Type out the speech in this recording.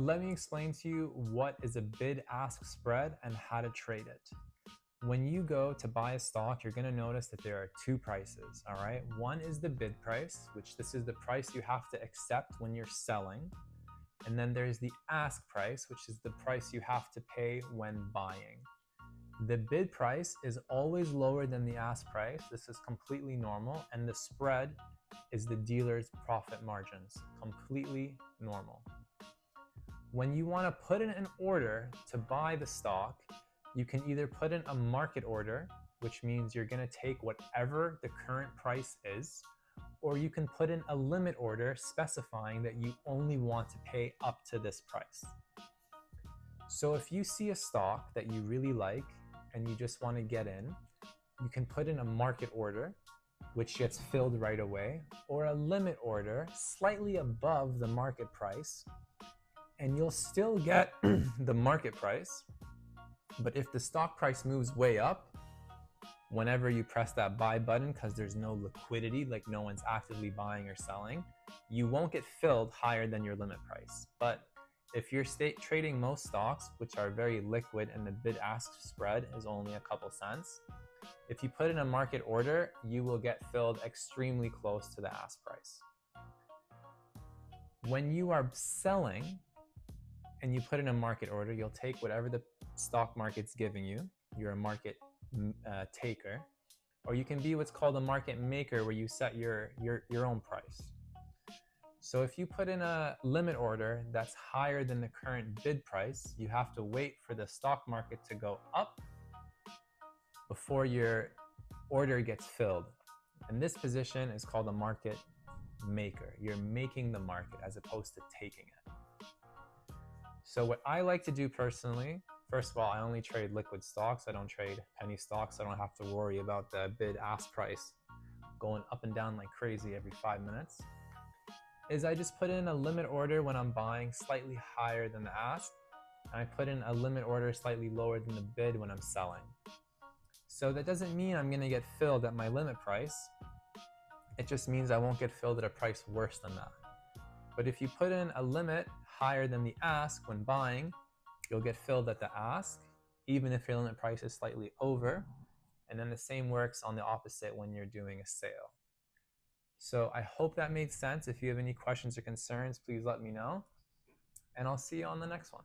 Let me explain to you what is a bid-ask spread and how to trade it. When you go to buy a stock, you're going to notice that there are two prices, all right? One is the bid price, which this is the price you have to accept when you're selling. And then there's the ask price, which is the price you have to pay when buying. The bid price is always lower than the ask price. This is completely normal. And the spread is the dealer's profit margins, completely normal. When you want to put in an order to buy the stock, you can either put in a market order, which means you're going to take whatever the current price is, or you can put in a limit order specifying that you only want to pay up to this price. So if you see a stock that you really like and you just want to get in, you can put in a market order, which gets filled right away, or a limit order slightly above the market price, and you'll still get the market price. But if the stock price moves way up, whenever you press that buy button, because there's no liquidity, like no one's actively buying or selling, you won't get filled higher than your limit price. But if you're trading most stocks, which are very liquid and the bid-ask spread is only a couple cents, if you put in a market order, you will get filled extremely close to the ask price. When you are selling and you put in a market order, you'll take whatever the stock market's giving you. You're a market taker, or you can be what's called a market maker, where you set your own price. So if you put in a limit order that's higher than the current bid price, you have to wait for the stock market to go up before your order gets filled. And this position is called a market maker. You're making the market as opposed to taking it. So what I like to do personally, first of all, I only trade liquid stocks. I don't trade penny stocks. I don't have to worry about the bid-ask price going up and down like crazy every 5 minutes. Is I just put in a limit order when I'm buying slightly higher than the ask, and I put in a limit order slightly lower than the bid when I'm selling. So that doesn't mean I'm going to get filled at my limit price. It just means I won't get filled at a price worse than that. But if you put in a limit higher than the ask when buying, you'll get filled at the ask, even if your limit price is slightly over. And then the same works on the opposite when you're doing a sale. So I hope that made sense. If you have any questions or concerns, please let me know. And I'll see you on the next one.